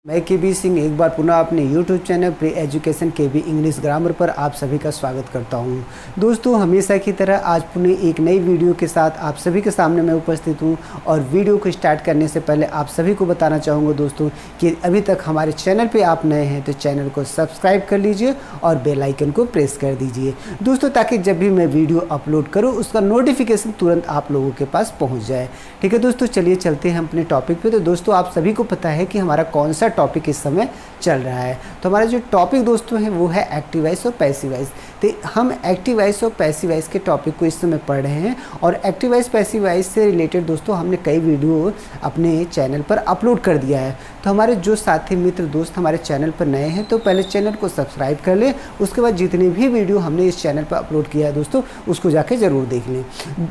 मैं केबी सिंह एक बार पुनः अपने YouTube चैनल प्री एजुकेशन केबी इंग्लिश ग्रामर पर आप सभी का स्वागत करता हूं। दोस्तों, हमेशा की तरह आज पुनः एक नई वीडियो के साथ आप सभी के सामने मैं उपस्थित हूं और वीडियो को स्टार्ट करने से पहले आप सभी को बताना चाहूँगा दोस्तों कि अभी तक हमारे चैनल पे आप नए हैं तो चैनल को सब्सक्राइब कर लीजिए और बेल आइकन को प्रेस कर दीजिए दोस्तों, ताकि जब भी मैं वीडियो अपलोड करूँ उसका नोटिफिकेशन तुरंत आप लोगों के पास पहुँच जाए। ठीक है दोस्तों, चलिए चलते हैं अपने टॉपिक पर। तो दोस्तों, आप सभी को पता है कि हमारा कौन सा टॉपिक इस समय चल रहा है। तो हमारा जो टॉपिक दोस्तों है वो है एक्टिव वॉइस और पैसिव वॉइस। तो हम एक्टिव वॉइस और पैसिव वॉइस के टॉपिक को इस समय पढ़ रहे हैं और एक्टिव वॉइस पैसिव वॉइस से रिलेटेड दोस्तों हमने कई वीडियो अपने चैनल पर अपलोड कर दिया है। तो हमारे जो साथी मित्र दोस्त हमारे चैनल पर नए हैं तो पहले चैनल को सब्सक्राइब कर लें, उसके बाद जितनी भी वीडियो हमने इस चैनल पर अपलोड किया है दोस्तों उसको जाके ज़रूर देख लें।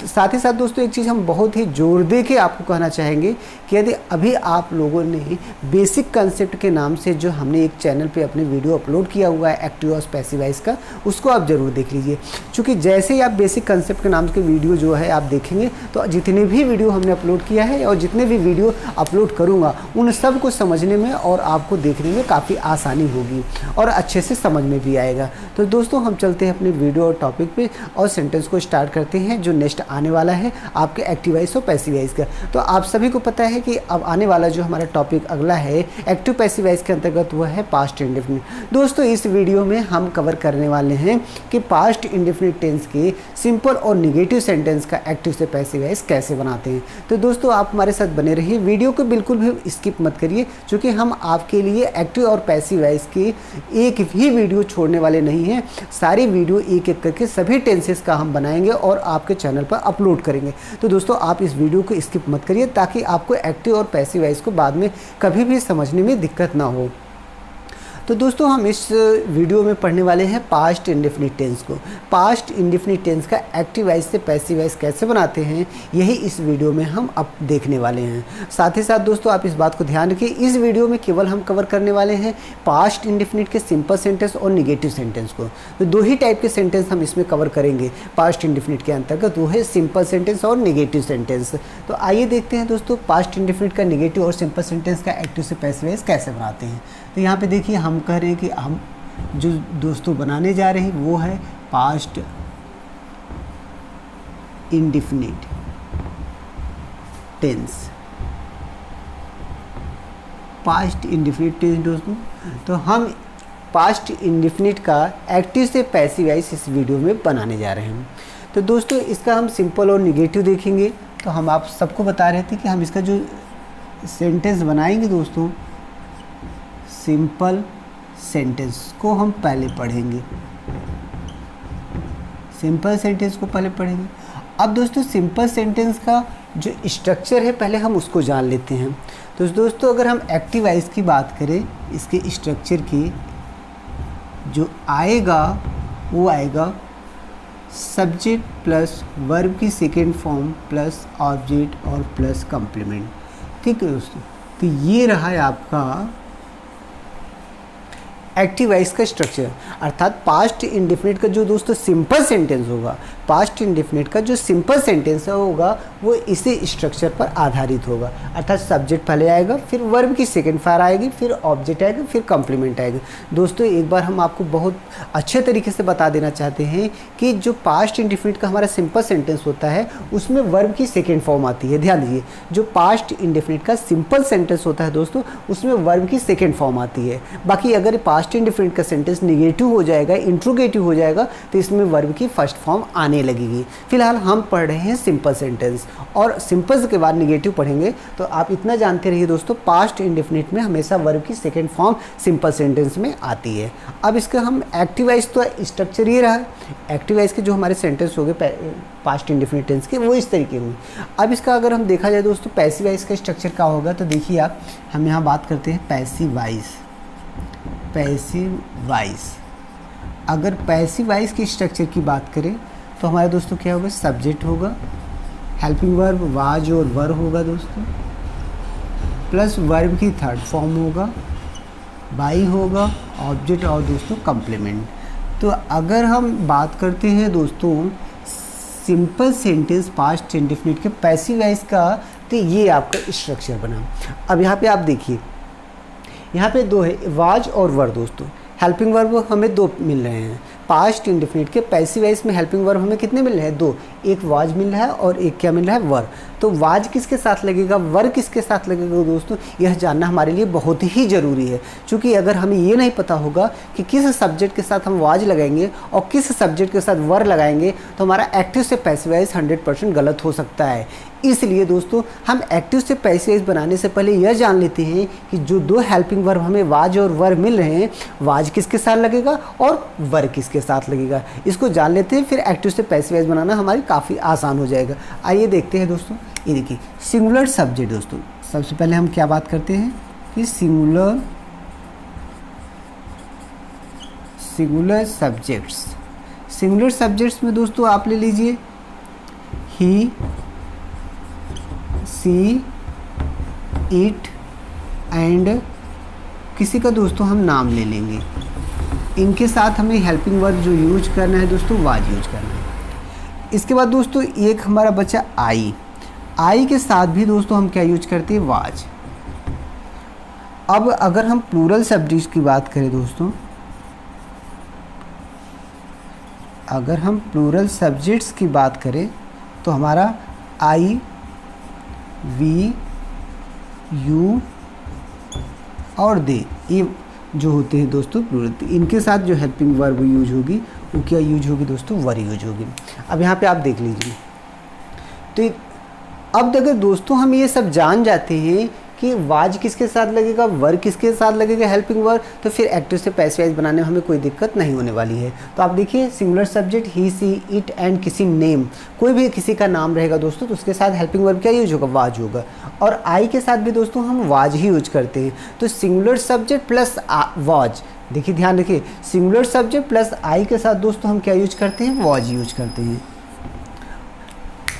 साथ ही साथ दोस्तों एक चीज़ हम बहुत ही जोर दे के आपको कहना चाहेंगे कि यदि अभी आप लोगों ने बेसिक कंसेप्ट के नाम से जो हमने एक चैनल पे अपने वीडियो अपलोड किया हुआ है एक्टिव वॉइस पैसिव वॉइस का, उसको आप ज़रूर देख लीजिए। क्योंकि जैसे ही आप बेसिक कंसेप्ट के नाम के वीडियो जो है आप देखेंगे तो जितने भी वीडियो हमने अपलोड किया है और जितने भी वीडियो अपलोड करूँगा उन सब को समझने में और आपको देखने में काफ़ी आसानी होगी और अच्छे से समझ में भी आएगा। तो दोस्तों हम चलते हैं अपने वीडियो और टॉपिक पे और सेंटेंस को स्टार्ट करते हैं जो नेक्स्ट आने वाला है आपके एक्टिव वॉइस और पैसिव वॉइस का। तो आप सभी को पता है कि अब आने वाला जो हमारा टॉपिक अगला है एक्टिव पैसिव वॉइस के अंतर्गत वह है पास्ट इंडेफिनिट। दोस्तों इस वीडियो में हम कवर करने वाले हैं कि पास्ट इंडेफिनिट टेंस के सिंपल और नेगेटिव सेंटेंस का एक्टिव से पैसिव वॉइस कैसे बनाते हैं। तो दोस्तों आप हमारे साथ बने रहिए, वीडियो को बिल्कुल भी स्किप मत करिए क्योंकि हम आपके लिए एक्टिव और पैसिव वॉइस की एक भी वीडियो छोड़ने वाले नहीं हैं। सारी वीडियो एक एक करके सभी टेंसेस का हम बनाएंगे और आपके चैनल पर अपलोड करेंगे। तो दोस्तों आप इस वीडियो को स्किप मत करिए ताकि आपको एक्टिव और पैसिव वॉइस को बाद में कभी भी समझने में दिक्कत ना हो। तो दोस्तों हम इस वीडियो में पढ़ने वाले हैं पास्ट इंडेफिनिट टेंस को। पास्ट इंडेफिनिट टेंस का एक्टिव वॉइस से पैसिव वॉइस कैसे बनाते हैं यही इस वीडियो में हम अब देखने वाले हैं। साथ ही साथ दोस्तों आप इस बात को ध्यान रखिए, इस वीडियो में केवल हम कवर करने वाले हैं पास्ट इंडेफिनिट के सिंपल सेंटेंस और निगेटिव सेंटेंस को। तो दो ही टाइप के सेंटेंस हम इसमें कवर करेंगे पास्ट इंडेफिनिट के अंतर्गत, वो है सिंपल सेंटेंस और निगेटिव सेंटेंस। तो आइए देखते हैं दोस्तों पास्ट इंडेफिनिट का निगेटिव और सिंपल सेंटेंस का एक्टिव से पैसिव वॉइस कैसे बनाते हैं। तो यहाँ पे देखिए हम कह रहे हैं कि हम जो दोस्तों बनाने जा रहे हैं वो है past indefinite tense. Past indefinite tense दोस्तों, तो हम पास्ट इंडेफिनिट का एक्टिव से पैसिव वॉइस इस वीडियो में बनाने जा रहे हैं। तो दोस्तों इसका हम सिंपल और निगेटिव देखेंगे। तो हम आप सबको बता रहे थे कि हम इसका जो सेंटेंस बनाएंगे दोस्तों सिंपल सेंटेंस को हम पहले पढ़ेंगे, सिंपल सेंटेंस को पहले पढ़ेंगे। अब दोस्तों सिंपल सेंटेंस का जो स्ट्रक्चर है पहले हम उसको जान लेते हैं। तो दोस्तों अगर हम एक्टिव वॉइस की बात करें, इसके स्ट्रक्चर की जो आएगा वो आएगा सब्जेक्ट प्लस वर्ब की सेकेंड फॉर्म प्लस ऑब्जेक्ट और प्लस कम्प्लीमेंट। ठीक है दोस्तों, तो ये रहा है आपका एक्टिव वॉइस का स्ट्रक्चर। अर्थात पास्ट इंडेफिनिट का जो दोस्तों सिंपल सेंटेंस होगा, पास्ट इंडेफिनिट का जो सिंपल सेंटेंस होगा वो इसी स्ट्रक्चर पर आधारित होगा। अर्थात सब्जेक्ट पहले आएगा, फिर वर्ब की सेकंड फॉर्म आएगी, फिर ऑब्जेक्ट आएगा, फिर कम्प्लीमेंट आएगा। दोस्तों एक बार हम आपको बहुत अच्छे तरीके से बता देना चाहते हैं कि जो पास्ट इंडेफिनिट का हमारा सिंपल सेंटेंस होता है उसमें वर्ब की सेकेंड फॉर्म आती है। ध्यान दीजिए, जो पास्ट इंडेफिनिट का सिंपल सेंटेंस होता है दोस्तों उसमें वर्ब की सेकेंड फॉर्म आती है। बाकी अगर पास्ट इंडेफिनिट का सेंटेंस निगेटिव हो जाएगा, इंट्रोगेटिव हो जाएगा तो इसमें वर्ब की फर्स्ट फॉर्म आने लगेगी। फिलहाल हम पढ़ रहे हैं सिंपल सेंटेंस और सिंपल के बाद निगेटिव पढ़ेंगे। तो आप इतना जानते रहिए दोस्तों पास्ट इंडेफिनिट में हमेशा वर्ब की सेकेंड फॉर्म सिंपल सेंटेंस में आती है। अब इसका हम एक्टिव वॉइस तो स्ट्रक्चर ये रहा, एक्टिव वॉइस के जो हमारे सेंटेंस हो गए पास्ट इंडेफिनिट टेंस के वो इस तरीके में। अब इसका अगर हम देखा जाए दोस्तों पैसिव वॉइस का स्ट्रक्चर क्या होगा, तो देखिए आप हम यहाँ बात करते हैं पैसिव वॉइस। पैसिव वॉइस, अगर पैसिव वॉइस की स्ट्रक्चर की बात करें तो हमारे दोस्तों क्या होगा, सब्जेक्ट होगा, हेल्पिंग वर्ब वाज और वर होगा दोस्तों, प्लस वर्ब की थर्ड फॉर्म होगा, बाई होगा, ऑब्जेक्ट और दोस्तों कम्प्लीमेंट। तो अगर हम बात करते हैं दोस्तों सिंपल सेंटेंस पास्ट इंडेफिनिट के पैसिव वॉइस का, तो ये आपका स्ट्रक्चर बना। अब यहाँ पे आप देखिए यहाँ पे दो है, वाज और वर दोस्तों। हेल्पिंग वर्ब हमें दो मिल रहे हैं। पास्ट इंडेफिनिट के पैसिव वॉइस में हेल्पिंग वर्ब हमें कितने मिल रहे हैं? दो। एक वाज मिल रहा है और एक क्या मिल रहा है? वर। तो वाज किसके साथ लगेगा, वर किसके साथ लगेगा दोस्तों, यह जानना हमारे लिए बहुत ही ज़रूरी है। क्योंकि अगर हमें ये नहीं पता होगा कि किस सब्जेक्ट के साथ हम वाज लगाएंगे और किस सब्जेक्ट के साथ वर लगाएंगे, तो हमारा एक्टिव से पैसिव वॉइस 100% गलत हो सकता है। इसलिए दोस्तों हम एक्टिव से पैसिव वॉइस बनाने से पहले यह जान लेते हैं कि जो दो हेल्पिंग वर्ब हमें वाज और वर मिल रहे हैं, वाज किसके साथ लगेगा और वर किसके साथ लगेगा, इसको जान लेते हैं। फिर एक्टिव से पैसिव वॉइस बनाना हमारी काफ़ी आसान हो जाएगा। आइए देखते हैं दोस्तों। ये देखिए सिंगुलर सब्जेक्ट दोस्तों, सबसे पहले हम क्या बात करते हैं कि सिंगुलर सब्जेक्ट्स। सिंगुलर सब्जेक्ट्स में दोस्तों आप ले लीजिए ही, सी, इट एंड किसी का दोस्तों हम नाम ले लेंगे। इनके साथ हमें हेल्पिंग वर्ब जो यूज करना है दोस्तों, वाज यूज करना है। इसके बाद दोस्तों एक हमारा बचा आई। आई के साथ भी दोस्तों हम क्या यूज करते हैं? वाज। अब अगर हम प्लूरल सब्जेक्ट्स की बात करें दोस्तों, अगर हम प्लूरल सब्जेक्ट्स की बात करें तो हमारा आई, वी, यू और दे, ये जो होते हैं दोस्तों प्लूरल, इनके साथ जो हेल्पिंग वर्ब यूज होगी वो क्या यूज होगी दोस्तों? वर यूज होगी। अब यहाँ पे आप देख लीजिए। तो अब अगर दोस्तों हम ये सब जान जाते हैं कि वाज किसके साथ लगेगा, वर किसके साथ लगेगा हेल्पिंग वर्ब, तो फिर एक्टिव से पैसिव वॉइस बनाने में हमें कोई दिक्कत नहीं होने वाली है। तो आप देखिए singular subject he, she, it and किसी नेम, कोई भी किसी का नाम रहेगा दोस्तों तो उसके साथ हेल्पिंग वर्ब क्या यूज होगा? वाज होगा। और आई के साथ भी दोस्तों हम वाज ही यूज करते हैं। तो सिंगुलर सब्जेक्ट प्लस वाज, देखिए ध्यान रखिए, सिंगुलर सब्जेक्ट प्लस आई के साथ दोस्तों हम क्या यूज करते हैं? वाज यूज करते हैं।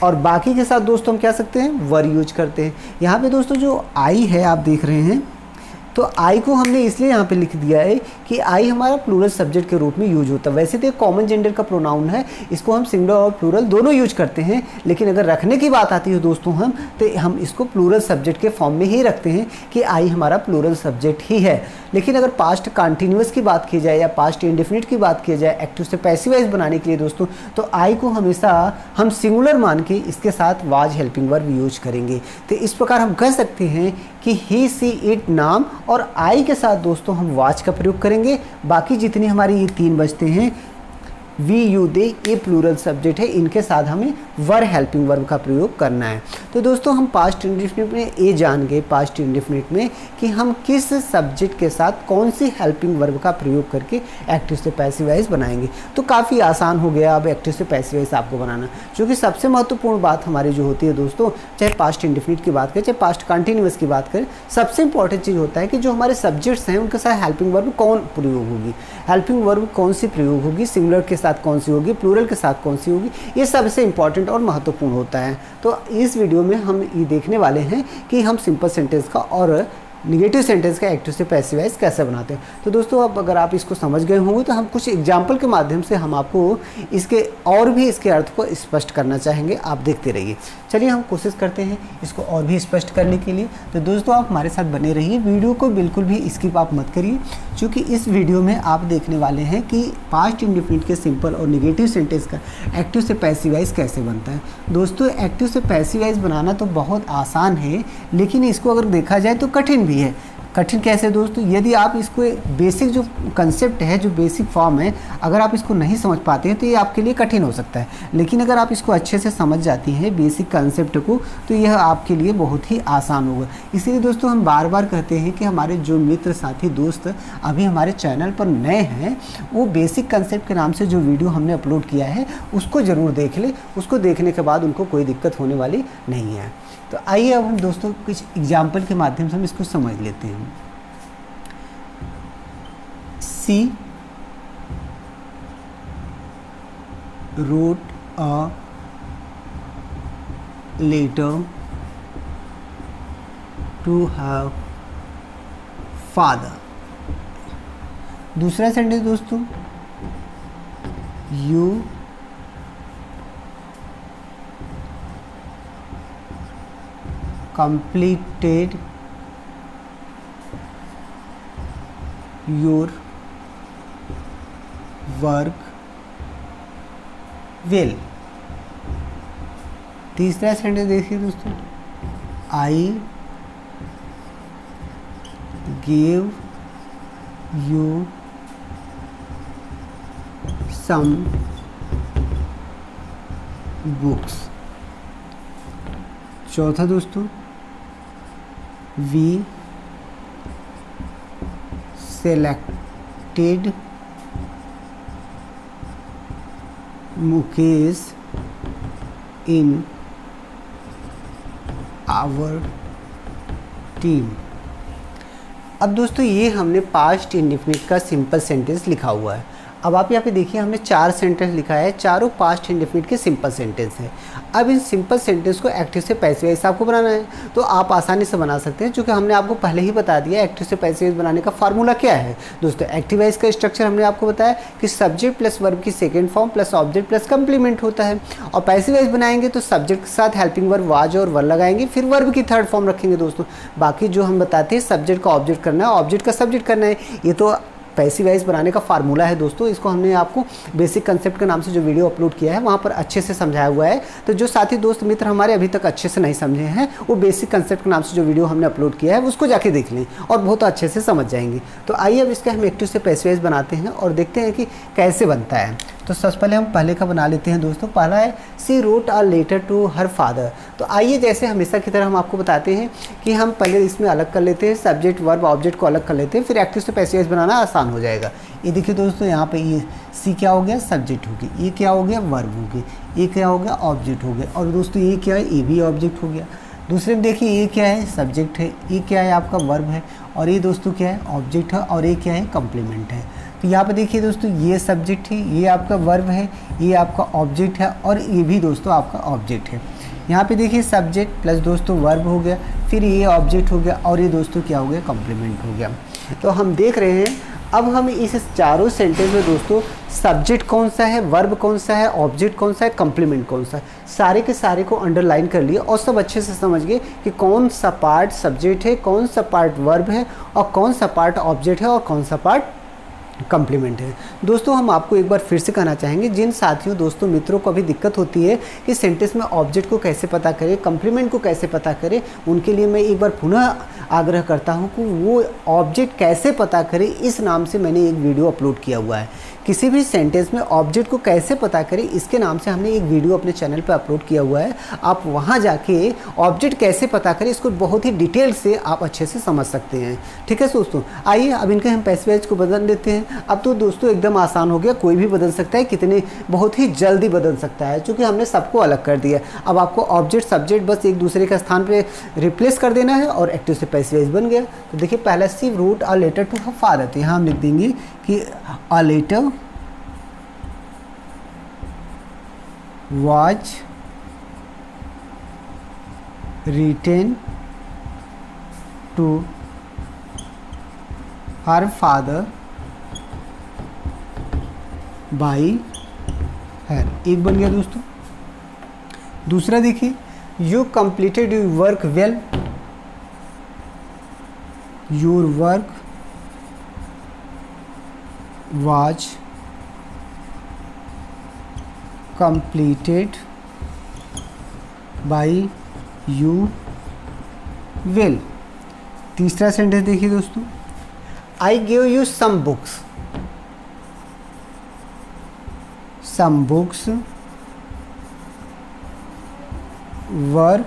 और बाकी के साथ दोस्तों हम क्या सकते हैं? वर यूज करते हैं। यहाँ पे दोस्तों जो आई है आप देख रहे हैं, तो आई को हमने इसलिए यहाँ पे लिख दिया है कि आई हमारा प्लूरल सब्जेक्ट के रूप में यूज होता है। वैसे तो एक कॉमन जेंडर का प्रोनाउन है, इसको हम सिंगुलर और प्लूरल दोनों यूज करते हैं, लेकिन अगर रखने की बात आती है दोस्तों हम इसको प्लूरल सब्जेक्ट के फॉर्म में ही रखते हैं कि आई हमारा प्लूरल सब्जेक्ट ही है। लेकिन अगर पास्ट कंटिन्यूअस की बात की जाए या पास्ट इंडेफिनिट की बात की जाए एक्टिव से पैसिव वॉइस बनाने के लिए दोस्तों, तो आई को हमेशा हम सिंगुलर मान के इसके साथ वाज हेल्पिंग वर्ब यूज करेंगे। तो इस प्रकार हम कह सकते हैं कि ही, सी, इट नाम और आई के साथ दोस्तों हम वाज का प्रयोग करेंगे। बाकी जितनी हमारी ये तीन बचते हैं, वी, यू, दे, ये प्लूरल सब्जेक्ट है, इनके साथ हमें वर हेल्पिंग वर्ब का प्रयोग करना है। तो दोस्तों हम पास्ट इंडेफिनिट में ये जान गए, पास्ट इंडेफिनिट में कि हम किस सब्जेक्ट के साथ कौन सी हेल्पिंग वर्ब का प्रयोग करके एक्टिव से पैसिव वॉइस बनाएंगे। तो काफ़ी आसान हो गया अब एक्टिव से पैसिव वॉइस आपको बनाना, क्योंकि सबसे महत्वपूर्ण बात हमारी जो होती है दोस्तों, चाहे पास्ट इंडेफिनिट की बात करें चाहे पास्ट कंटिन्यूअस की बात करें, सबसे इंपॉर्टेंट चीज़ होता है कि जो हमारे सब्जेक्ट्स हैं उनके साथ हेल्पिंग वर्ब कौन प्रयोग होगी, हेल्पिंग वर्ब कौन सी प्रयोग होगी, सिंगुलर के साथ कौन सी होगी, प्लूरल के साथ कौन सी होगी, ये सबसे इंपॉर्टेंट और महत्वपूर्ण होता है। तो इस वीडियो में हम ये देखने वाले हैं कि हम सिंपल सेंटेंस का और निगेटिव सेंटेंस का एक्टिव से पैसिव वॉइस कैसे बनाते हैं। तो दोस्तों अब अगर आप इसको समझ गए होंगे तो हम कुछ एग्जाम्पल के माध्यम से हम आपको इसके और भी इसके अर्थ को स्पष्ट करना चाहेंगे। आप देखते रहिए। चलिए हम कोशिश करते हैं इसको और भी स्पष्ट करने के लिए। तो दोस्तों आप हमारे साथ बने रहिए, वीडियो को बिल्कुल भी स्किप आप मत करिए, क्योंकि इस वीडियो में आप देखने वाले हैं कि पास्ट इंडेफिनिट के सिंपल और निगेटिव सेंटेंस का एक्टिव से पैसिव वॉइस कैसे बनता है। दोस्तों एक्टिव से पैसिव वॉइस बनाना तो बहुत आसान है, लेकिन इसको अगर देखा जाए तो कठिन भी है। कठिन कैसे दोस्तों? यदि आप इसको बेसिक जो कंसेप्ट है, जो बेसिक फॉर्म है, अगर आप इसको नहीं समझ पाते हैं तो ये आपके लिए कठिन हो सकता है। लेकिन अगर आप इसको अच्छे से समझ जाती हैं बेसिक कंसेप्ट को, तो यह आपके लिए बहुत ही आसान होगा। इसीलिए दोस्तों हम बार बार कहते हैं कि हमारे जो मित्र साथी दोस्त अभी हमारे चैनल पर नए हैं, वो बेसिक कंसेप्ट के नाम से जो वीडियो हमने अपलोड किया है उसको ज़रूर देख लें। उसको देखने के बाद उनको कोई दिक्कत होने वाली नहीं है। तो आइए अब हम दोस्तों कुछ एग्जाम्पल के माध्यम से हम इसको समझ लेते हैं। She wrote a letter to her father। दूसरा सेंटेंस दोस्तों, you completed your work well. तीसरा सेंटेंस देखिए दोस्तों, I give you some books. चौथा दोस्तों, we selected Mukesh in our team. अब दोस्तों ये हमने पास्ट इंडेफिनिट का सिंपल सेंटेंस लिखा हुआ है। अब आप यहाँ पे देखिए हमने 4 सेंटेंस लिखा है, चारों पास्ट इंडेफिनिट के सिंपल सेंटेंस हैं। अब इन सिंपल सेंटेंस को एक्टिव से पैसिव वॉइस आपको बनाना है, तो आप आसानी से बना सकते हैं, क्योंकि हमने आपको पहले ही बता दिया एक्टिव से पैसिव वॉइस बनाने का फार्मूला क्या है। दोस्तों एक्टिव वॉइस का स्ट्रक्चर हमने आपको बताया कि सब्जेक्ट प्लस वर्ब की second form plus object plus complement होता है, और पैसिव वॉइस बनाएंगे तो सब्जेक्ट के साथ हेल्पिंग वर्ब वाज और वर लगाएंगे, फिर वर्ब की थर्ड फॉर्म रखेंगे दोस्तों। बाकी जो हम बताते हैं सब्जेक्ट का ऑब्जेक्ट करना है, ऑब्जेक्ट का सब्जेक्ट करना है, ये तो पैसिव वॉइस बनाने का फार्मूला है दोस्तों। इसको हमने आपको बेसिक कंसेप्ट के नाम से जो वीडियो अपलोड किया है वहाँ पर अच्छे से समझाया हुआ है। तो जो साथी दोस्त मित्र हमारे अभी तक अच्छे से नहीं समझे हैं, वो बेसिक कंसेप्ट के नाम से जो वीडियो हमने अपलोड किया है उसको जाके देख लें और बहुत अच्छे से समझ जाएंगे। तो आइए अब इसके हम एक्टिव से पैसिव वॉइस बनाते हैं और देखते हैं कि कैसे बनता है। तो सबसे पहले हम पहले का बना लेते हैं दोस्तों। पहला है she wrote a letter to her father. तो आइए जैसे हमेशा की तरह हम आपको बताते हैं कि हम पहले इसमें अलग कर लेते हैं, सब्जेक्ट वर्ब ऑब्जेक्ट को अलग कर लेते हैं, फिर एक्टिव से पैसिव वॉइस बनाना आसान हो जाएगा। ये देखिए दोस्तों, यहाँ पे ये सी क्या हो गया, सब्जेक्ट हो गया, ये क्या हो गया, वर्ब हो गया, ये क्या हो गया, ऑब्जेक्ट हो गया, और दोस्तों ये क्या है, ये भी ऑब्जेक्ट हो गया। दूसरे में देखिए ये क्या है, सब्जेक्ट है, ये क्या है आपका वर्ब है, और ये दोस्तों क्या है, ऑब्जेक्ट है, और ये क्या है, कंप्लीमेंट है। तो यहाँ पे देखिए दोस्तों ये सब्जेक्ट है, ये आपका वर्ब है, ये आपका ऑब्जेक्ट है, और ये भी दोस्तों आपका ऑब्जेक्ट है। यहाँ पे देखिए सब्जेक्ट प्लस दोस्तों वर्ब हो गया, फिर ये ऑब्जेक्ट हो गया, और ये दोस्तों क्या हो गया, कॉम्प्लीमेंट हो गया। तो हम देख रहे हैं अब हम इस चारों सेंटेंस में दोस्तों सब्जेक्ट कौन सा है, वर्ब कौन सा है, ऑब्जेक्ट कौन सा है, कंप्लीमेंट कौन सा है, सारे के सारे को अंडरलाइन कर लिए और सब अच्छे से समझ गए कि कौन सा पार्ट सब्जेक्ट है, कौन सा पार्ट वर्ब है, और कौन सा पार्ट ऑब्जेक्ट है, और कौन सा पार्ट कम्प्लीमेंट है। दोस्तों हम आपको एक बार फिर से कहना चाहेंगे, जिन साथियों दोस्तों मित्रों को अभी दिक्कत होती है कि सेंटेंस में ऑब्जेक्ट को कैसे पता करें, कम्प्लीमेंट को कैसे पता करें, उनके लिए मैं एक बार पुनः आग्रह करता हूं कि वो ऑब्जेक्ट कैसे पता करें, इस नाम से मैंने एक वीडियो अपलोड किया हुआ है। किसी भी सेंटेंस में ऑब्जेक्ट को कैसे पता करें, इसके नाम से हमने एक वीडियो अपने चैनल पर अपलोड किया हुआ है। आप वहाँ जाके ऑब्जेक्ट कैसे पता करें इसको बहुत ही डिटेल से आप अच्छे से समझ सकते हैं। ठीक है दोस्तों, आइए अब इनके हम पैसिव वॉइस को बदल देते हैं। अब तो दोस्तों एकदम आसान हो गया, कोई भी बदल सकता है, कितने बहुत ही जल्दी बदल सकता है, क्योंकि हमने सबको अलग कर दिया। अब आपको ऑब्जेक्ट सब्जेक्ट बस एक दूसरे के स्थान पे रिप्लेस कर देना है और एक्टिव से पैसिव वॉइस बन गया। तो देखिए पहला she wrote a letter to her father, तो यहाँ हम लिख देंगे कि a letter was written to her father by her। एक बन गया दोस्तों। दूसरा देखिए, you completed your work well, your work was completed by you well। तीसरा सेंटेंस देखिए दोस्तों, I gave you some books, some books were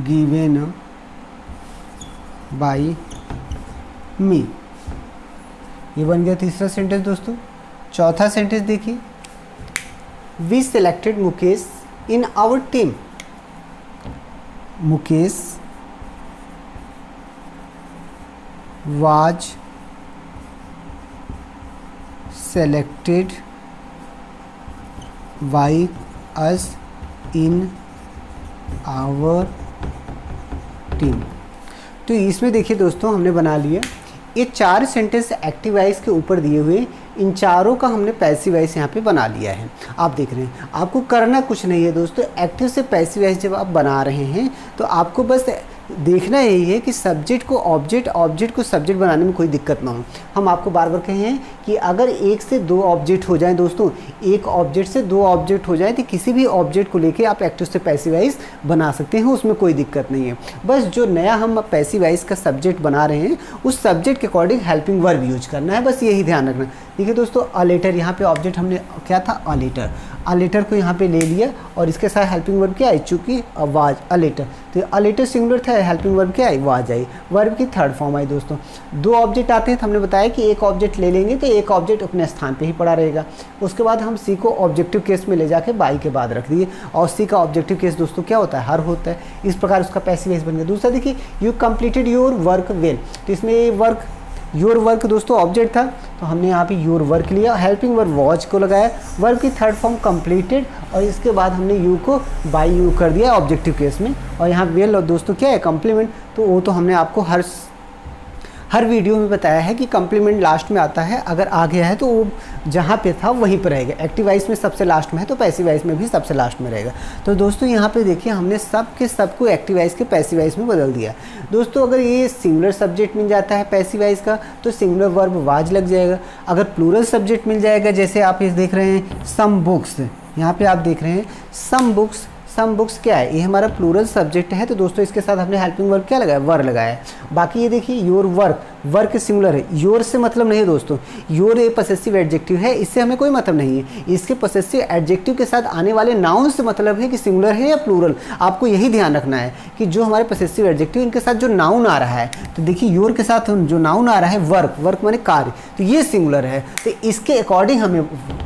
given by me। ये बन गया तीसरा सेंटेंस दोस्तों। चौथा सेंटेंस देखिए, we selected Mukesh in our team. Mukesh was selected by us in our team. तो इसमें देखिए दोस्तों हमने बना लिया ये 4 सेंटेंस एक्टिव वॉइस के ऊपर दिए हुए, इन चारों का हमने पैसिव वॉइस यहाँ पे बना लिया है। आप देख रहे हैं, आपको करना कुछ नहीं है दोस्तों। एक्टिव से पैसिव वॉइस जब आप बना रहे हैं तो आपको बस देखना यही है कि सब्जेक्ट को ऑब्जेक्ट, ऑब्जेक्ट को सब्जेक्ट बनाने में कोई दिक्कत ना हो। हम आपको बार बार कहे हैं कि अगर एक से दो ऑब्जेक्ट हो जाएं दोस्तों, एक ऑब्जेक्ट से दो ऑब्जेक्ट हो जाए तो किसी भी ऑब्जेक्ट को लेके आप एक्टिव से पैसिव वॉइस बना सकते हैं, उसमें कोई दिक्कत नहीं है। बस जो नया हम पैसिव वॉइस का सब्जेक्ट बना रहे हैं उस सब्जेक्ट के अकॉर्डिंग हेल्पिंग वर्ब यूज करना है, बस यही ध्यान रखना। देखिए दोस्तों, अ लेटर, यहाँ पे ऑब्जेक्ट हमने क्या था, अ लेटर, अ लेटर को यहाँ पे ले लिया और इसके साथ हेल्पिंग वर्ब क्या है, चूँकि आवाज़, अ लेटर, तो अ लेटर सिंगुलर था, हेल्पिंग वर्ब क्या आई, वाज आई, वर्ब की थर्ड फॉर्म आई। दोस्तों दो ऑब्जेक्ट आते हैं तो हमने बताया कि एक ऑब्जेक्ट ले लेंगे तो एक ऑब्जेक्ट अपने स्थान पे ही पड़ा रहेगा। उसके बाद हम सी को ऑब्जेक्टिव केस में ले जाके बाई के बाद रख दिए, और सी का ऑब्जेक्टिव केस दोस्तों क्या होता है, हर होता है। इस प्रकार उसका पैसिव वॉइस बन गया। दूसरा देखिए, you completed your work well, तो इसमें वर्क, योर वर्क दोस्तों ऑब्जेक्ट था तो हमने यहाँ पे योर वर्क लिया, हेल्पिंग वर्ब वॉच को लगाया, वर्ब की थर्ड फॉर्म कंप्लीटेड, और इसके बाद हमने यू को बाय यू कर दिया ऑब्जेक्टिव केस में। और यहाँ वेल और दोस्तों क्या है, कम्प्लीमेंट, तो वो तो हमने आपको हर वीडियो में बताया है कि कम्प्लीमेंट लास्ट में आता है, अगर आ गया है तो वो जहाँ पे था वहीं पर रहेगा। एक्टिव वॉइस में सबसे लास्ट में है तो पैसिव वॉइस में भी सबसे लास्ट में रहेगा। तो दोस्तों यहाँ पे देखिए हमने सब के सब को एक्टिव वॉइस के पैसिव वॉइस में बदल दिया। दोस्तों अगर ये सिंगुलर सब्जेक्ट मिल जाता है पैसिव वॉइस का तो सिंगुलर वर्ब वाज लग जाएगा। अगर प्लूरल सब्जेक्ट मिल जाएगा, जैसे आप ये देख रहे हैं सम बुक्स, यहाँ पे आप देख रहे हैं सम बुक्स, सम बुक्स क्या है, ये हमारा प्लूरल सब्जेक्ट है तो दोस्तों इसके साथ हमने हेल्पिंग वर्ब क्या लगाया, वर लगाया है। बाकी ये देखिए योर वर्क, वर्क सिंगुलर है, योर से मतलब नहीं है दोस्तों, योर ये पसेसिव एडजेक्टिव है, इससे हमें कोई मतलब नहीं है। इसके पसेसिव एडजेक्टिव के साथ आने वाले नाउन से मतलब है कि सिंगुलर है या प्लूरल। आपको यही ध्यान रखना है कि जो हमारे पसेसिव एडजेक्टिव इनके साथ जो नाउन आ रहा है, तो देखिए योर के साथ जो नाउन आ रहा है वर्क, वर्क माने कार्य, तो ये सिंगुलर है, तो इसके अकॉर्डिंग हमें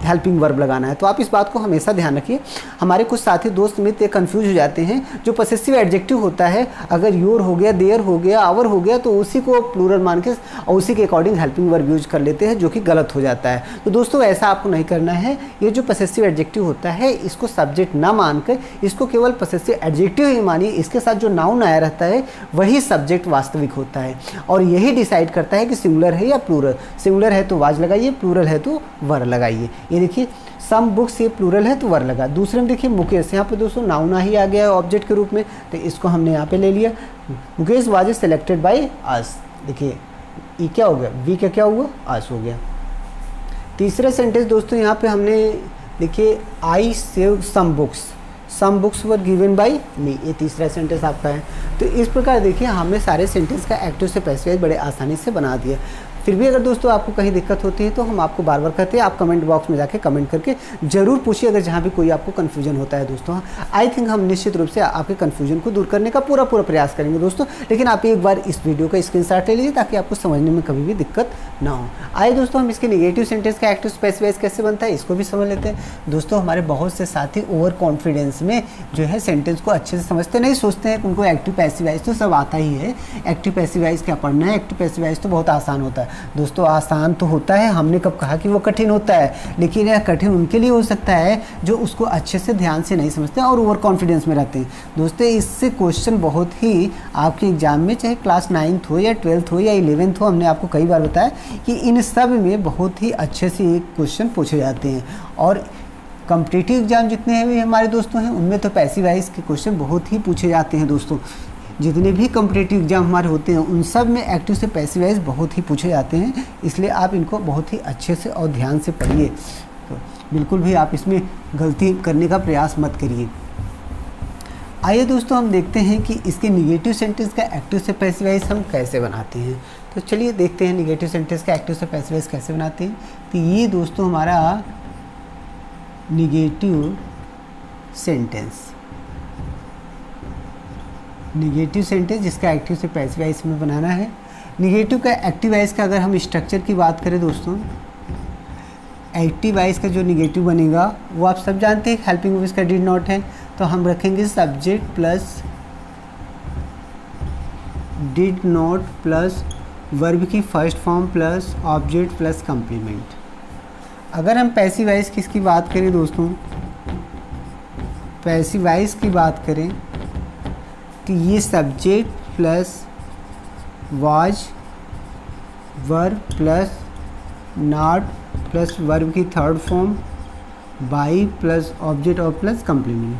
हेल्पिंग वर्ब लगाना है। तो आप इस बात को हमेशा ध्यान रखिए। हमारे कुछ साथी दोस्त मित्र कंफ्यूज हो जाते हैं, जो पसेसिव एडजेक्टिव होता है अगर योर हो गया, देयर हो गया, आवर हो गया, तो उसी को प्लूरल मान के और उसी के अकॉर्डिंग हेल्पिंग वर्ब यूज कर लेते हैं, जो कि गलत हो जाता है। तो दोस्तों ऐसा आपको नहीं करना है। ये जो पसेसिव एडजेक्टिव होता है इसको सब्जेक्ट ना मानकर इसको केवल पसेसिव एडजेक्टिव ही मानिए, इसके साथ जो नाउन आया रहता है वही सब्जेक्ट वास्तविक होता है, और यही डिसाइड करता है कि सिंगुलर है या प्लूरल। सिंगुलर है तो वाज लगाइए, प्लूरल है तो वर लगाइए। ये देखिए सम बुक्स, ये प्लूरल है तो वर लगा। दूसरे में देखिए मुकेश, यहाँ पे दोस्तों नाउन ही आ गया है ऑब्जेक्ट के रूप में, तो इसको हमने यहाँ पे ले लिया। मुकेश वाज सेलेक्टेड बाय अस, देखिए ये क्या हो गया, वी का क्या हुआ, अस हो गया। तीसरा सेंटेंस दोस्तों यहाँ पे हमने देखिए I saw some books, some books were given by me, ये तीसरा सेंटेंस आपका है। तो इस प्रकार देखिए हमने सारे सेंटेंस का एक्टिव से पैसिव वॉइस बड़े आसानी से बना दिया। फिर भी अगर दोस्तों आपको कहीं दिक्कत होती है तो हम आपको बार बार कहते हैं, आप कमेंट बॉक्स में जाके कमेंट करके जरूर पूछिए, अगर जहाँ भी कोई आपको कन्फ्यूजन होता है दोस्तों। आई थिंक हम निश्चित रूप से आपके कन्फ्यूजन को दूर करने का पूरा प्रयास करेंगे दोस्तों। लेकिन आप एक बार इस वीडियो का स्क्रीनशॉट ले लीजिए ताकि आपको समझने में कभी भी दिक्कत ना हो। आइए दोस्तों हम इसके नेगेटिव सेंटेंस का एक्टिव पैसिव वॉइस कैसे बनता है इसको भी समझ लेते हैं। दोस्तों हमारे बहुत से साथी ओवर कॉन्फिडेंस में जो है सेंटेंस को अच्छे से समझते नहीं, सोचते हैं उनको एक्टिव पैसिव वॉइस तो सब आता ही है, एक्टिव पैसिव वॉइस क्या पढ़ना है, एक्टिव पैसिव वॉइस तो बहुत आसान होता है। दोस्तों आसान तो होता है, हमने कब कहा कि वो कठिन होता है, लेकिन यह कठिन उनके लिए हो सकता है जो उसको अच्छे से ध्यान से नहीं समझते और ओवर कॉन्फिडेंस में रहते हैं। दोस्तों इससे क्वेश्चन बहुत ही आपके एग्जाम में, चाहे क्लास 9th हो या 12th हो या 11th हो, हमने आपको कई बार बताया कि इन सब में बहुत ही अच्छे से एक क्वेश्चन पूछे जाते हैं। और कॉम्पिटिटिव एग्जाम जितने भी हमारे दोस्तों हैं उनमें तो पैसिव वॉइस के क्वेश्चन बहुत ही पूछे जाते हैं। दोस्तों जितने भी कॉम्पिटिटिव एग्जाम हमारे होते हैं उन सब में एक्टिव से पैसिव वॉइस बहुत ही पूछे जाते हैं, इसलिए आप इनको बहुत ही अच्छे से और ध्यान से पढ़िए। तो बिल्कुल भी आप इसमें गलती करने का प्रयास मत करिए। आइए दोस्तों हम देखते हैं कि इसके निगेटिव सेंटेंस का एक्टिव से पैसिव वॉइस हम कैसे बनाते हैं। तो चलिए देखते हैं निगेटिव सेंटेंस का एक्टिव से पैसिव वॉइस कैसे बनाते हैं। तो ये दोस्तों हमारा निगेटिव सेंटेंस, निगेटिव सेंटेंस जिसका एक्टिव से पैसिव वॉइस में बनाना है। निगेटिव का एक्टिव वॉइस का अगर हम स्ट्रक्चर की बात करें दोस्तों, एक्टिव वॉइस का जो निगेटिव बनेगा वो आप सब जानते हैं, हेल्पिंग वर्ब इसका डिड नॉट है, तो हम रखेंगे subject plus did not plus verb की first form plus object plus complement. अगर हम पैसिव वॉइस किसकी बात करें दोस्तों, पैसिव वॉइस की बात करें तो ये subject plus was verb plus not plus verb की third form by plus object और प्लस कंप्लीमेंट।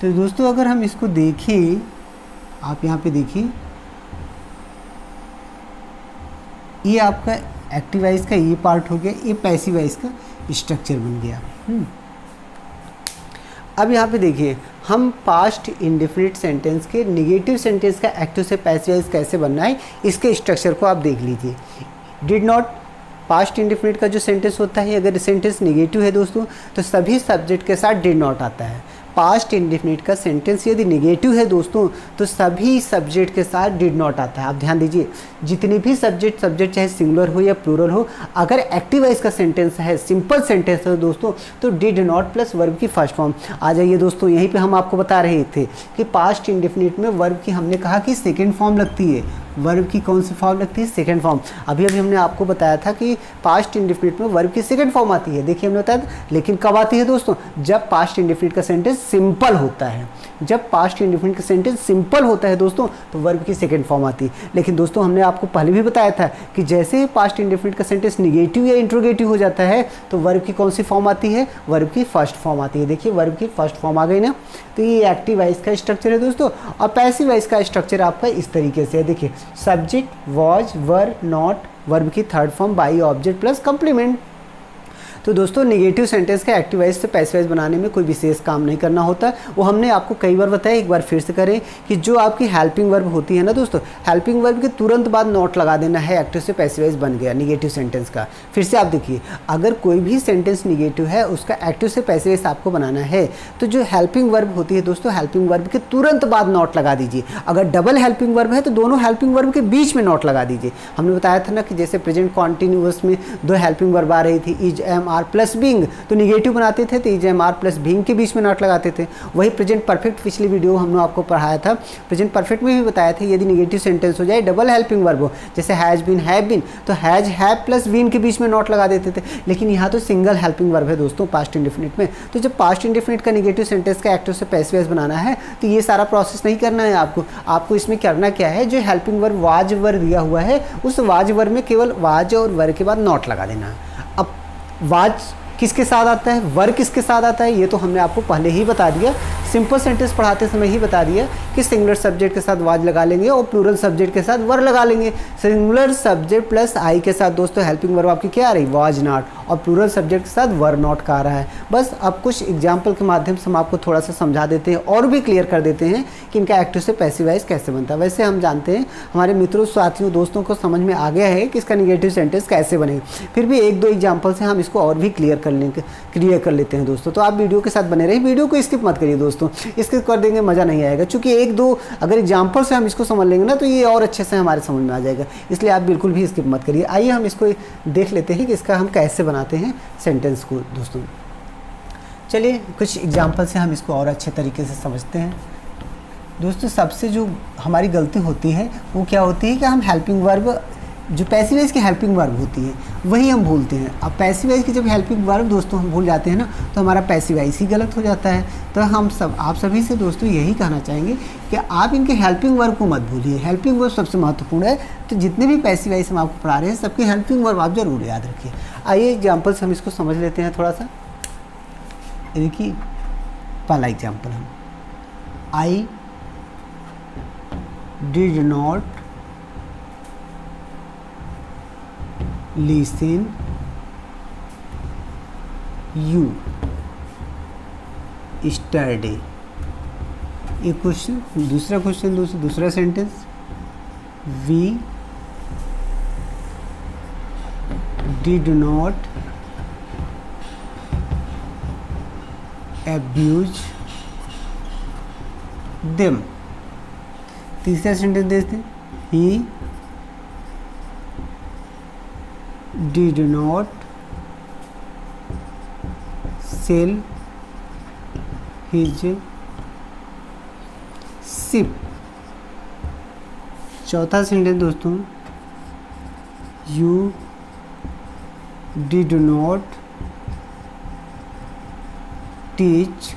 तो दोस्तों अगर हम इसको देखें आप यहाँ पे देखिए, ये आपका एक्टिव वॉइस का ये पार्ट हो गया, ये पैसिव वॉइस का स्ट्रक्चर बन गया। अब यहाँ पे देखिए, हम पास्ट इंडेफिनिट सेंटेंस के नेगेटिव सेंटेंस का एक्टिव से पैसिव वॉइस कैसे बनना है, इसके स्ट्रक्चर को आप देख लीजिए। डिड नॉट, पास्ट इंडेफिनिट का जो सेंटेंस होता है, अगर सेंटेंस नेगेटिव है दोस्तों तो सभी सब्जेक्ट के साथ डिड नॉट आता है। पास्ट इंडेफिनिट का सेंटेंस यदि नेगेटिव है दोस्तों तो सभी सब्जेक्ट के साथ डिड नॉट आता है। आप ध्यान दीजिए, जितने भी सब्जेक्ट चाहे सिंगुलर हो या प्लूरल हो, अगर एक्टिव वॉइस का सेंटेंस है, सिंपल सेंटेंस है दोस्तों, तो डिड नॉट प्लस वर्ब की फर्स्ट फॉर्म आ जाइए दोस्तों। यहीं पे हम आपको बता रहे थे कि पास्ट इंडेफिनिट में वर्ब की हमने कहा कि सेकेंड फॉर्म लगती है। वर्ब की कौन सी फॉर्म लगती है? Second form. अभी हमने आपको बताया था कि पास्ट इंडेफिनिट में वर्ब की सेकंड फॉर्म आती है। देखिए हमने बताया था, लेकिन कब आती है दोस्तों? जब पास्ट इंडेफिनिट का सेंटेंस सिंपल होता है। जब पास्ट इंडेफिनिट का सेंटेंस सिंपल होता है दोस्तों तो वर्ब की सेकंड फॉर्म आती है। लेकिन दोस्तों हमने आपको पहले भी बताया था कि जैसे ही पास्ट इंडेफिनिट का सेंटेंस निगेटिव या इंट्रोगेटिव हो जाता है तो वर्ब की कौन सी फॉर्म आती है? वर्ब की फर्स्ट फॉर्म आती है। देखिए वर्ब की फर्स्ट फॉर्म आ गई ना। तो ये एक्टिव वॉइस का स्ट्रक्चर है दोस्तों। और पैसिव वॉइस का स्ट्रक्चर आपका इस तरीके से है। देखिए subject, was, were, not, verb की third form by object plus complement. तो दोस्तों नेगेटिव सेंटेंस का एक्टिव वॉइस से पैसिव वॉइस बनाने में कोई विशेष काम नहीं करना होता। वो हमने आपको कई बार बताया, एक बार फिर से करें कि जो आपकी हेल्पिंग वर्ब होती है ना दोस्तों, हेल्पिंग वर्ब के तुरंत बाद नॉट लगा देना है, एक्टिव से पैसिव वॉइस बन गया नेगेटिव सेंटेंस का। फिर से आप देखिए, अगर कोई भी सेंटेंस नेगेटिव है उसका एक्टिव से पैसिव वॉइस आपको बनाना है तो जो हेल्पिंग वर्ब होती है दोस्तों, हेल्पिंग वर्ब के तुरंत बाद नॉट लगा दीजिए। अगर डबल हेल्पिंग वर्ब है तो दोनों हेल्पिंग वर्ब के बीच में नॉट लगा दीजिए। हमने बताया था ना कि जैसे प्रेजेंट कॉन्टिन्यूअस में दो हेल्पिंग वर्ब आ रही थी, is, am, are plus being, तो निगेटिव बनाते थे तो is, am, are plus being के बीच में नॉट लगाते थे। वही प्रेजेंट परफेक्ट पिछली वीडियो हमने आपको पढ़ाया था, प्रेजेंट परफेक्ट में भी बताया था, यदि निगेटिव सेंटेंस हो जाए डबल हेल्पिंग वर्ब हो, जैसे हैज बीन, हैव बीन, तो हैज, हैव प्लस बीन के बीच में नॉट लगा देते थे। लेकिन यहाँ तो सिंगल हेल्पिंग वर्ब है दोस्तों पास्ट इंडेफिनिट में। तो जब पास्ट इंडेफिनिट का निगेटिव सेंटेंस का एक्टिव से पैसिव वॉइस बनाना है तो ये सारा प्रोसेस नहीं करना है आपको। आपको इसमें करना क्या है, जो हेल्पिंग वर्ब वाज वर दिया हुआ है उस वाज वर्ब में केवल वाज और वर के बाद नॉट लगा देना है। अब वाज किसके साथ आता है, वर किसके साथ आता है, ये तो हमने आपको पहले ही बता दिया। सिंपल सेंटेंस पढ़ाते समय ही बता दिया कि सिंगुलर सब्जेक्ट के साथ वाज लगा लेंगे और प्लूरल सब्जेक्ट के साथ वर लगा लेंगे। सिंगुलर सब्जेक्ट प्लस आई के साथ दोस्तों हेल्पिंग वर्ब आपकी क्या आ रही, वाज नॉट, और प्लूरल सब्जेक्ट के साथ वर नॉट का आ रहा है। बस अब कुछ एग्जाम्पल के माध्यम से हम आपको थोड़ा सा समझा देते हैं और भी क्लियर कर देते हैं कि इनका एक्टिव से पैसिव वॉइस कैसे बनता है। वैसे हम जानते हैं, हमारे मित्रों, साथियों, दोस्तों को समझ में आ गया है कि इसका निगेटिव सेंटेंस कैसे बनेगा। फिर भी एक दो एग्जाम्पल से हम इसको और भी क्लियर कर लेते हैं दोस्तों। तो आप वीडियो के साथ बने रहिए, वीडियो को स्किप मत करिए दोस्तों, स्किप कर देंगे मज़ा नहीं आएगा। क्योंकि एक दो अगर एग्जाम्पल से हम इसको समझ लेंगे ना तो ये और अच्छे से हमारे समझ में आ जाएगा, इसलिए आप बिल्कुल भी स्किप मत करिए। आइए हम इसको देख लेते हैं कि इसका हम कैसे बनाते हैं सेंटेंस को दोस्तों। चलिए कुछ एग्जाम्पल से हम इसको और अच्छे तरीके से समझते हैं दोस्तों। सबसे जो हमारी गलती होती है वो क्या होती है कि हम हेल्पिंग वर्ब, जो पैसिव वॉइस की हेल्पिंग वर्ब होती है वही हम भूलते हैं। अब पैसिव वॉइस की जब हेल्पिंग वर्ब दोस्तों हम भूल जाते हैं ना तो हमारा पैसिव वॉइस ही गलत हो जाता है। तो हम सब, आप सभी से दोस्तों यही कहना चाहेंगे कि आप इनके हेल्पिंग वर्ब को मत भूलिए। हेल्पिंग वर्ब सबसे महत्वपूर्ण है। तो जितने भी पैसिव वॉइस हम आपको पढ़ा रहे हैं सबकी हेल्पिंग वर्ब आप जरूर याद रखिए। आइए एग्जाम्पल से हम इसको समझ लेते हैं थोड़ा सा। देखिए पहला एग्जाम्पल हम, I did not listen you yesterday. एक क्वेश्चन, दूसरा क्वेश्चन दोस्तों, दूसरा sentence, we did not abuse them। तीसरा सेंटेंस देखते हैं, he did not sell his ship। चौथा सेंटेंस दोस्तों, you did not teach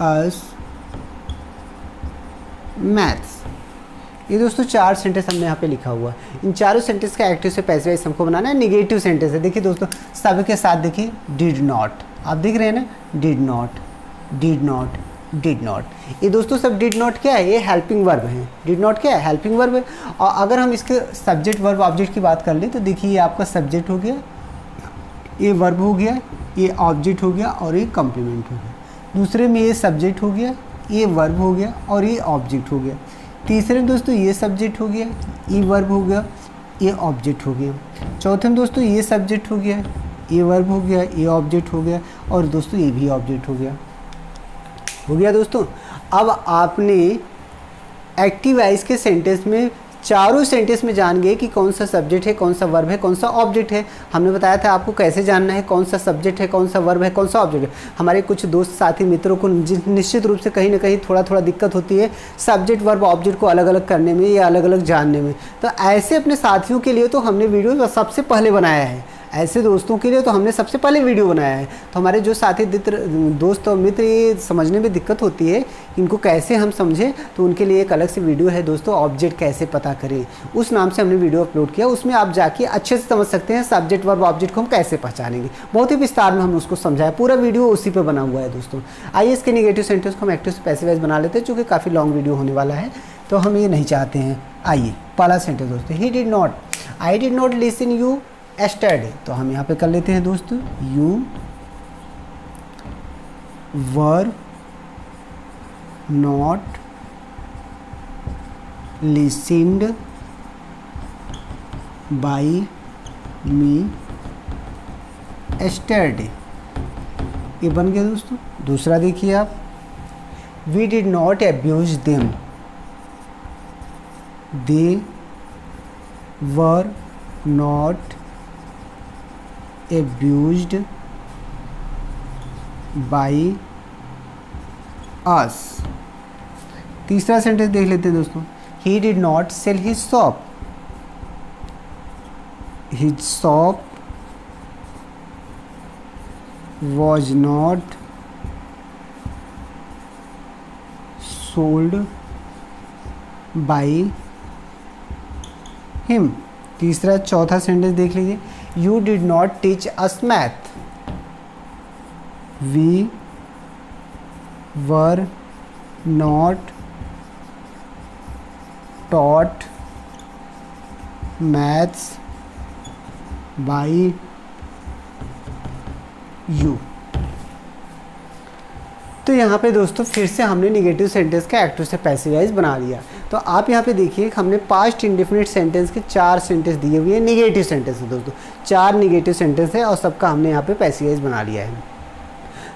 us maths. ये दोस्तों चार सेंटेंस हमने यहाँ पे लिखा हुआ है। इन चारों सेंटेंस का एक्टिव से पैसिव वॉइस हमको बनाना है। नेगेटिव सेंटेंस है, देखिए दोस्तों सबके साथ देखिए डिड नॉट, आप देख रहे हैं ना, did not, did not, did not. ये दोस्तों सब डिड नॉट क्या है, ये हेल्पिंग वर्ब है। डिड नॉट क्या है, हेल्पिंग वर्ब है। और अगर हम इसके सब्जेक्ट वर्ब ऑब्जेक्ट की बात कर लें तो देखिए ये आपका सब्जेक्ट हो गया, ये वर्ब हो गया, ये ऑब्जेक्ट हो गया और ये कॉम्प्लीमेंट हो गया। दूसरे में ये सब्जेक्ट हो गया, ये वर्ब हो गया और ये ऑब्जेक्ट हो गया। तीसरे में दोस्तों ये सब्जेक्ट हो गया, ये वर्ब हो गया, ये ऑब्जेक्ट हो गया। चौथे में दोस्तों ये सब्जेक्ट हो गया, ये वर्ब हो गया, ये ऑब्जेक्ट हो गया और दोस्तों ये भी ऑब्जेक्ट हो गया। हो गया दोस्तों। अब आपने एक्टिव वॉइस के सेंटेंस में चारों सेंटेंस में जान गए कि कौन सा सब्जेक्ट है, कौन सा वर्ब है, कौन सा ऑब्जेक्ट है। हमने बताया था आपको कैसे जानना है कौन सा सब्जेक्ट है, कौन सा वर्ब है, कौन सा ऑब्जेक्ट है। हमारे कुछ दोस्त साथी मित्रों को निश्चित रूप से कहीं ना कहीं थोड़ा दिक्कत होती है सब्जेक्ट वर्ब ऑब्जेक्ट को अलग अलग करने में या अलग अलग जानने में। तो ऐसे अपने साथियों के लिए तो हमने वीडियो सबसे पहले बनाया है, ऐसे दोस्तों के लिए तो हमने सबसे पहले वीडियो बनाया है। तो हमारे जो साथी दोस्त और मित्र ये समझने में दिक्कत होती है इनको कैसे हम समझें, तो उनके लिए एक अलग से वीडियो है दोस्तों, ऑब्जेक्ट कैसे पता करें, उस नाम से हमने वीडियो अपलोड किया। उसमें आप जाके अच्छे से समझ सकते हैं सब्जेक्ट वर्ब ऑब्जेक्ट को हम कैसे पहचानेंगे। बहुत ही विस्तार में हम उसको समझाया, पूरा वीडियो उसी पर बना हुआ है दोस्तों। आइए इसके नेगेटिव सेंटेंस को हम एक्टिव से पैसिव वॉइस बना लेते हैं, चूँकि काफ़ी लॉन्ग वीडियो होने वाला है तो हम ये नहीं चाहते हैं। आइए पहला सेंटेंस दोस्तों, he did not, I did not listen you yesterday. तो हम यहाँ पे कर लेते हैं दोस्तों, you were not listened by me yesterday. ये बन गया दोस्तों। दूसरा देखिए आप, we did not abuse them, they were not abused by us। तीसरा सेंटेंस देख लेते हैं दोस्तों, he did not sell his shop, his shop was not sold by him। तीसरा चौथा सेंटेंस देख लीजिए, You did not teach us math, we were not taught maths by you। तो यहाँ पे दोस्तों फिर से हमने निगेटिव सेंटेंस का एक्टिव से पैसिव वॉइस बना लिया। तो आप यहाँ पे देखिए हमने पास्ट इंडेफिनिट सेंटेंस के 4 सेंटेंस दिए हुए हैं, निगेटिव सेंटेंस है दोस्तों, 4 निगेटिव सेंटेंस है और सबका हमने यहाँ पे पैसिव वॉइस बना लिया है।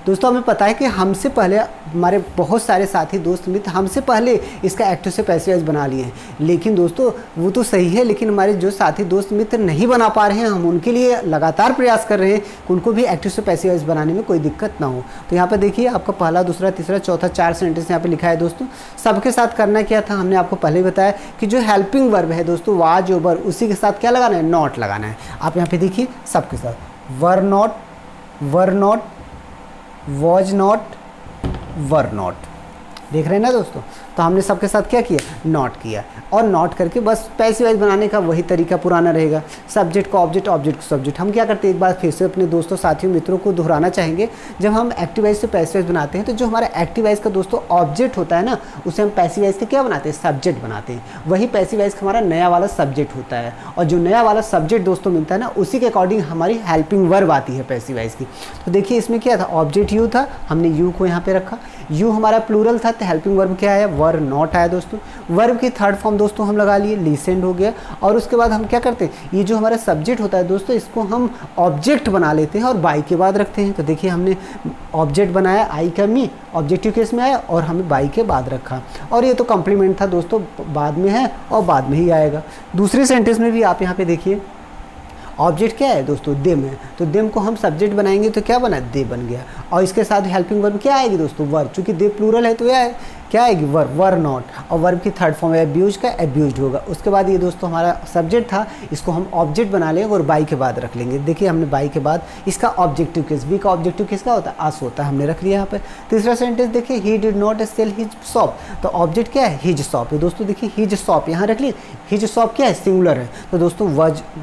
दोस्तों हमें पता है कि हमसे पहले हमारे बहुत सारे साथी दोस्त मित्र हमसे पहले इसका एक्टिव से पैसिव वॉइस बना लिए हैं, लेकिन दोस्तों वो तो सही है, लेकिन हमारे जो साथी दोस्त मित्र नहीं बना पा रहे हैं, हम उनके लिए लगातार प्रयास कर रहे हैं कि उनको भी एक्टिव से पैसिव वॉइस बनाने में कोई दिक्कत ना हो। तो यहाँ पर देखिए आपका पहला, दूसरा, तीसरा, चौथा 4 सेंटेंस यहाँ पर लिखा है दोस्तों। सबके साथ करना क्या था, हमने आपको पहले बताया कि जो हेल्पिंग वर्ब है दोस्तों, वाज ओवर, उसी के साथ क्या लगाना है, नॉट लगाना है। आप यहाँ पे देखिए सबके साथ, were not, was not, were not, देख रहे हैं ना दोस्तों। तो हमने सबके साथ क्या किया, नॉट किया, और नॉट करके बस पैसिव वॉइस बनाने का वही तरीका पुराना रहेगा, सब्जेक्ट को ऑब्जेक्ट, ऑब्जेक्ट को सब्जेक्ट। हम क्या करते हैं, एक बार फिर से अपने दोस्तों साथियों मित्रों को दोहराना चाहेंगे, जब हम एक्टिव वॉइस से पैसिव वॉइस बनाते हैं तो जो हमारा एक्टिव वॉइस का दोस्तों ऑब्जेक्ट होता है ना, उसे हम पैसिव वॉइस के क्या बनाते हैं, सब्जेक्ट बनाते हैं। वही पैसिव वॉइस का हमारा नया वाला सब्जेक्ट होता है, और जो नया वाला सब्जेक्ट दोस्तों मिलता है ना, उसी के अकॉर्डिंग हमारी हेल्पिंग वर्ब आती है पैसिव वॉइस की। तो देखिए इसमें क्या था, ऑब्जेक्ट यू था, हमने यू को यहाँ पे रखा, यू हमारा प्लूरल था, तो हेल्पिंग वर्ब क्या आया, वर नॉट आया दोस्तों। वर्ब की थर्ड फॉर्म दोस्तों हम लगा लिए, लिसेंड हो गया। और उसके बाद हम क्या करते हैं, ये जो हमारा सब्जेक्ट होता है दोस्तों, इसको हम ऑब्जेक्ट बना लेते हैं और बाई के बाद रखते हैं। तो देखिए हमने ऑब्जेक्ट बनाया, आई का मी ऑब्जेक्टिव केस में आया और हमें बाई के बाद रखा, और ये तो कॉम्प्लीमेंट था दोस्तों, बाद में है और बाद में ही आएगा। दूसरे सेंटेंस में भी आप यहाँ पे देखिए ऑब्जेक्ट क्या है दोस्तों, देम है, तो देम को हम सब्जेक्ट बनाएंगे तो क्या बना, दे बन गया। और इसके साथ हेल्पिंग वर्ब क्या आएगी दोस्तों, वर, चूंकि दे प्लूरल है तो यह है क्या आएगी, वर नॉट, और वर्ब की थर्ड फॉर्म है अब्यूज का, अब्यूज्ड होगा। उसके बाद ये दोस्तों हमारा सब्जेक्ट था, इसको हम ऑब्जेक्ट बना लेंगे और बाई के बाद रख लेंगे। देखिए हमने बाई के बाद इसका ऑब्जेक्टिव केस, वी का ऑब्जेक्टिव किसका होता है, अस होता है, हमने रख लिया यहाँ पे। तीसरा सेंटेंस देखिए, ही did not sell his shop, तो ऑब्जेक्ट क्या है, हिज शॉप। दोस्तों देखिए हिज शॉप यहाँ रख ली, हिज शॉप क्या है, सिंगुलर है, तो दोस्तों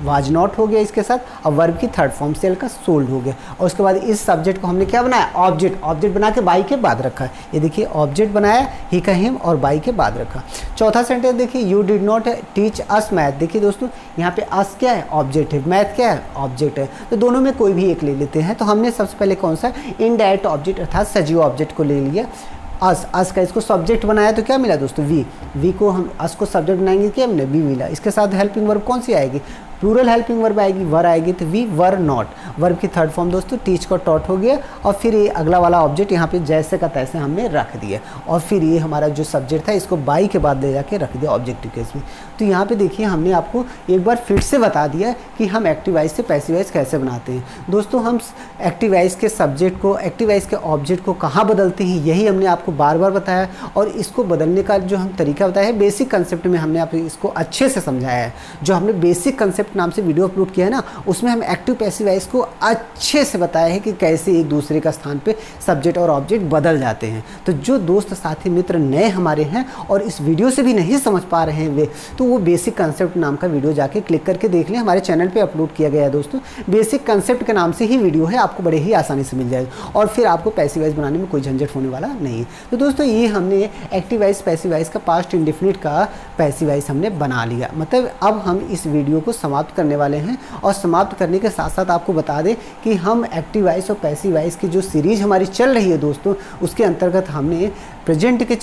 वाज नॉट हो गया इसके साथ, और वर्ब की थर्ड फॉर्म सेल का सोल्ड हो गया। और उसके बाद इस सब्जेक्ट को हमने क्या बनाया, ऑब्जेक्ट बना के बाई के बाद रखा है। ये देखिए ऑब्जेक्ट बनाया, ही का हिम और बाई के बाद रखा। चौथा सेंटेंस देखिए, you did not teach us math. देखिए दोस्तों यहाँ पे अस क्या है, ऑब्जेक्ट है, मैथ क्या है, ऑब्जेक्ट है, तो दोनों में कोई भी एक ले लेते हैं। तो हमने सबसे पहले कौन सा, इनडायरेक्ट ऑब्जेक्ट अर्थात सजीव ऑब्जेक्ट को ले लिया। अस का इसको सब्जेक्ट बनाया तो क्या मिला दोस्तों, वी को हम अस को सब्जेक्ट बनाएंगे, क्या मिला, वी मिला। इसके साथ हेल्पिंग वर्ब कौन सी आएगी, प्लूरल हेल्पिंग वर्ब आएगी, वर आएगी, तो वी वर नॉट। वर्ब की थर्ड फॉर्म दोस्तों टीच का टॉट हो गया, और फिर ये अगला वाला ऑब्जेक्ट यहाँ पे जैसे का तैसे हमने रख दिया, और फिर ये हमारा जो सब्जेक्ट था इसको बाई के बाद ले जाके रख दिया ऑब्जेक्टिव केस में। तो यहाँ पे देखिए हमने आपको एक बार फिर से बता दिया कि हम एक्टिव वाइज से पैसिव वाइज कैसे बनाते हैं। दोस्तों हम एक्टिव वाइज के सब्जेक्ट को, एक्टिव वाइज के ऑब्जेक्ट को कहाँ बदलते हैं, यही हमने आपको बार बार बताया, और इसको बदलने का जो हम तरीका बताया है, बेसिक कंसेप्ट में हमने आप इसको अच्छे से समझाया है। जो हमने बेसिक कंसेप्ट नाम से वीडियो अपलोड किया है ना, उसमें हम एक्टिव पैसिव वाइज को अच्छे से बताया है कि कैसे एक दूसरे का स्थान पे सब्जेक्ट और ऑब्जेक्ट बदल जाते हैं। तो जो दोस्त साथी मित्र नए हमारे हैं और इस वीडियो से भी नहीं समझ पा रहे हैं वे, तो वो बेसिक कंसेप्ट नाम का वीडियो जाके क्लिक करके देख लें, हमारे चैनल पे अपलोड किया गया है दोस्तों। बेसिक कंसेप्ट के नाम से ही वीडियो है, आपको बड़े ही आसानी से मिल जाएगा, और फिर आपको पैसिव वाइज बनाने में कोई झंझट होने वाला नहीं है। तो दोस्तों ये हमने एक्टिव वाइज पैसिव वाइज का पास्ट इंडेफिनिट का पैसिव वाइज हमने बना लिया। मतलब अब हम इस वीडियो को समाप्त करने वाले हैं, और समाप्त करने के साथ साथ आपको बता दें कि हम एक्टिव वाइज और पैसिव वाइज की जो सीरीज हमारी चल रही है दोस्तों, उसके अंतर्गत हमने प्रेजेंट के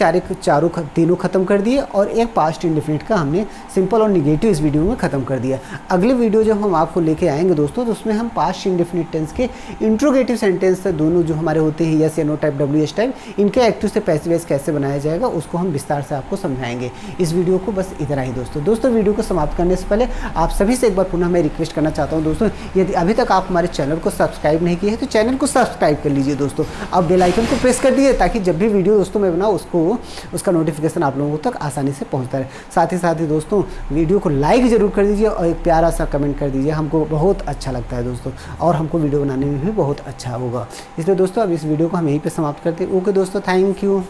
तीनों खत्म कर दिए, और एक पास्ट इंडेफिनिट का हमने सिंपल और निगेटिव इस वीडियो में खत्म कर दिया। अगले वीडियो जब हम आपको लेके आएंगे दोस्तों, तो उसमें हम पास्ट इंडेफिनिट टेंस के इंट्रोगेटिव सेंटेंस दोनों जो हमारे होते हैं, यस या नो टाइप, WH टाइप, इनके एक्टिव से पैसिव वाइज कैसे बनाया जाएगा उसको हम विस्तार से आपको समझाएंगे। इस वीडियो को बस इतना ही दोस्तों वीडियो को समाप्त करने से पहले आप सभी से एक बार पुनः मैं रिक्वेस्ट करना चाहता हूं दोस्तों, यदि अभी तक आप हमारे चैनल को सब्सक्राइब नहीं किए हैं तो चैनल को सब्सक्राइब कर लीजिए दोस्तों। अब बेल आइकन को प्रेस कर दीजिए ताकि जब भी वीडियो दोस्तों मैं बनाऊँ उसका नोटिफिकेशन आप लोगों तक आसानी से पहुंचता रहे। साथ ही दोस्तों वीडियो को लाइक ज़रूर कर दीजिए और एक प्यारा सा कमेंट कर दीजिए, हमको बहुत अच्छा लगता है दोस्तों, और हमको वीडियो बनाने में भी बहुत अच्छा होगा। इसलिए दोस्तों अब इस वीडियो को हम यहीं पर समाप्त करते हैं। ओके दोस्तों, थैंक यू।